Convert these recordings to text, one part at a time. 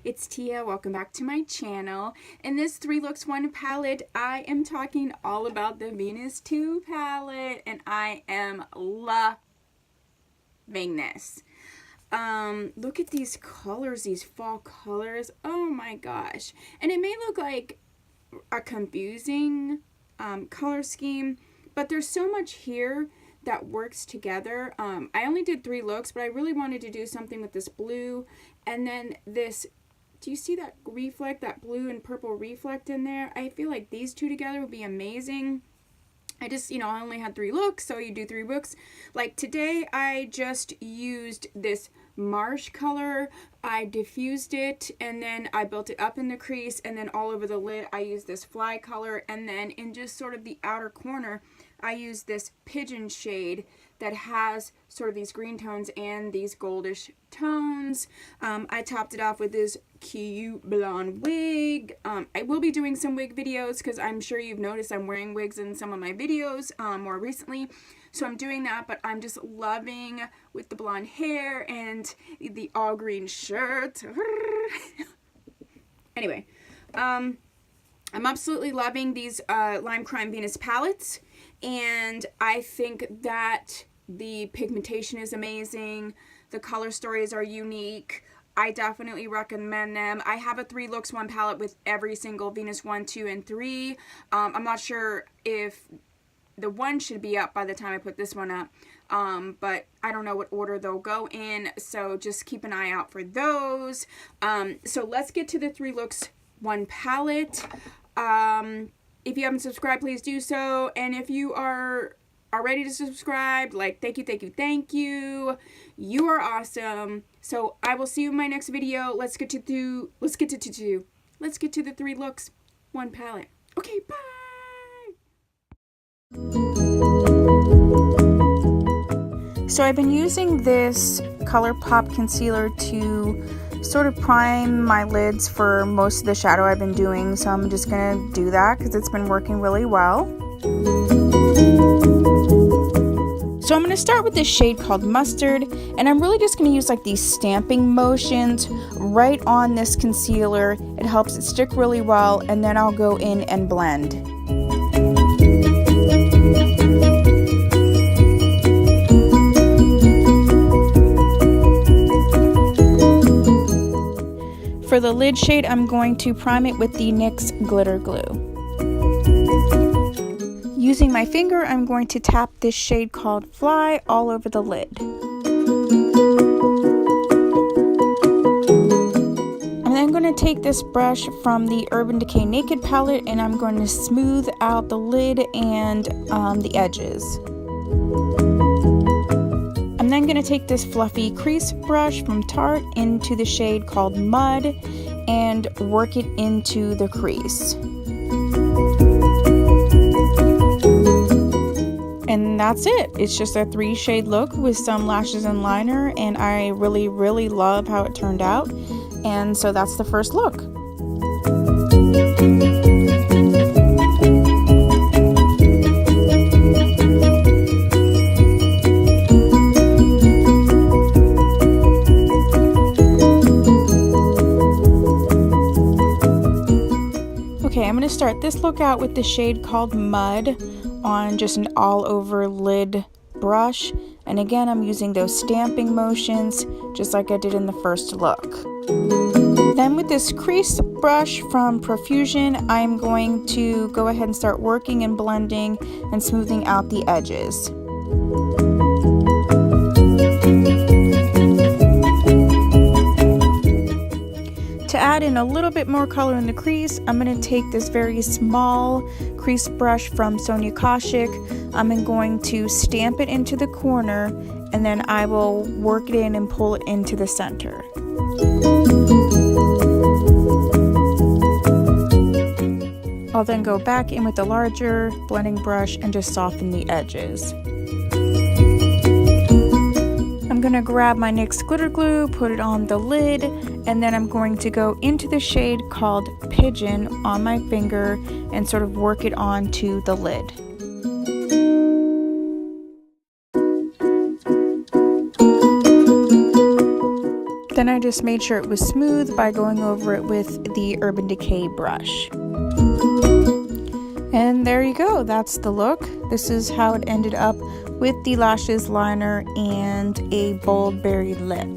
it's Tia. Welcome back to my channel. In this 3 Looks 1 palette, I am talking all about the Venus 2 palette, and I am loving this. Look at these colors, these fall colors. Oh my gosh. And it may look like a confusing color scheme, but there's so much here that works together. I only did 3 looks, but I really wanted to do something with this blue and then this. Do you see that reflect, that blue and purple reflect in there? I feel like these two together would be amazing. I just, I only had 3 looks, so you do 3 looks. Like today, I just used this marsh color. I diffused it, and then I built it up in the crease, and then all over the lid, I used this fly color, and then in just sort of the outer corner, I used this pigeon shade that has sort of these green tones and these goldish tones. I topped it off with this cute blonde wig. I will be doing some wig videos because I'm sure you've noticed I'm wearing wigs in some of my videos more recently. So I'm doing that, but I'm just loving with the blonde hair and the all green shirt. Anyway, I'm absolutely loving these Lime Crime Venus palettes, and I think that the pigmentation is amazing. The color stories are unique. I definitely recommend them. I have a 3 Looks 1 palette with every single Venus 1, 2, and 3. I'm not sure if the 1 should be up by the time I put this one up, but I don't know what order they'll go in, so just keep an eye out for those. So let's get to the 3 Looks 1 palette. If you haven't subscribed, please do so, and if you are ready to subscribe, like, thank you. You are awesome. So I will see you in my next video. Let's get to the 3 Looks 1 palette. Okay, bye. So I've been using this ColourPop concealer to sort of prime my lids for most of the shadow I've been doing, so I'm just gonna do that because it's been working really well. So I'm going to start with this shade called Mustard, and I'm really just going to use like these stamping motions right on this concealer. It helps it stick really well, and then I'll go in and blend. For the lid shade, I'm going to prime it with the NYX Glitter Glue. Using my finger, I'm going to tap this shade called Fly all over the lid. And then I'm going to take this brush from the Urban Decay Naked palette, and I'm going to smooth out the lid and the edges. I'm then going to take this fluffy crease brush from Tarte into the shade called Mud and work it into the crease. And that's it. It's just a 3 shade look with some lashes and liner, and I really love how it turned out. And so that's the first look. Okay, I'm going to start this look out with the shade called Mud on just an all over lid brush, and again I'm using those stamping motions just like I did in the first look. Then with this crease brush from Profusion, I'm going to go ahead and start working and blending and smoothing out the edges. To add in a little bit more color in the crease, I'm going to take this very small crease brush from Sonia Kashuk. I'm going to stamp it into the corner, and then I will work it in and pull it into the center. I'll then go back in with the larger blending brush and just soften the edges. I'm going to grab my NYX Glitter Glue, put it on the lid, and then I'm going to go into the shade called Pigeon on my finger and sort of work it onto the lid. Then I just made sure it was smooth by going over it with the Urban Decay brush. And there you go, that's the look. This is how it ended up with the lashes, liner, and a bold berry lip.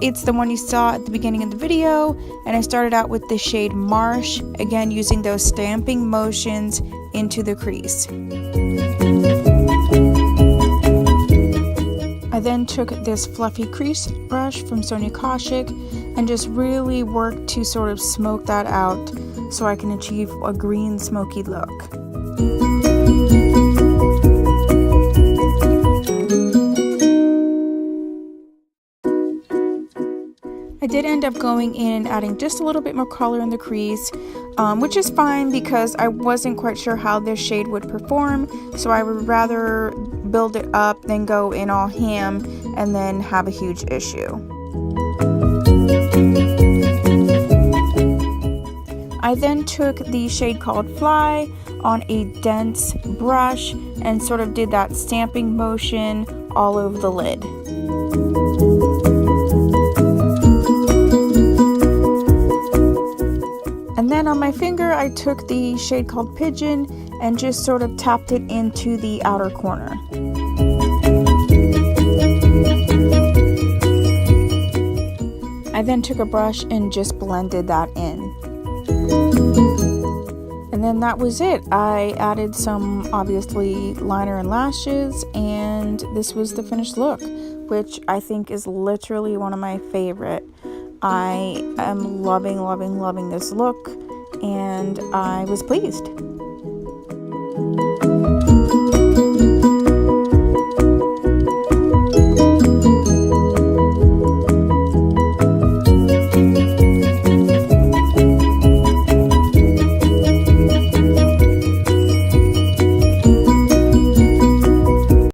It's the one you saw at the beginning of the video, and I started out with the shade Marsh, again using those stamping motions into the crease. I then took this fluffy crease brush from Sonia Kashuk and just really worked to sort of smoke that out so I can achieve a green smoky look. I did end up going in and adding just a little bit more color in the crease, which is fine because I wasn't quite sure how this shade would perform, so I would rather build it up than go in all ham and then have a huge issue. I then took the shade called Fly on a dense brush and sort of did that stamping motion all over the lid. And then on my finger, I took the shade called Pigeon and just sort of tapped it into the outer corner. I then took a brush and just blended that in. And then that was it. I added some, obviously, liner and lashes, and this was the finished look, which I think is literally one of my favorite. I am loving this look, and I was pleased.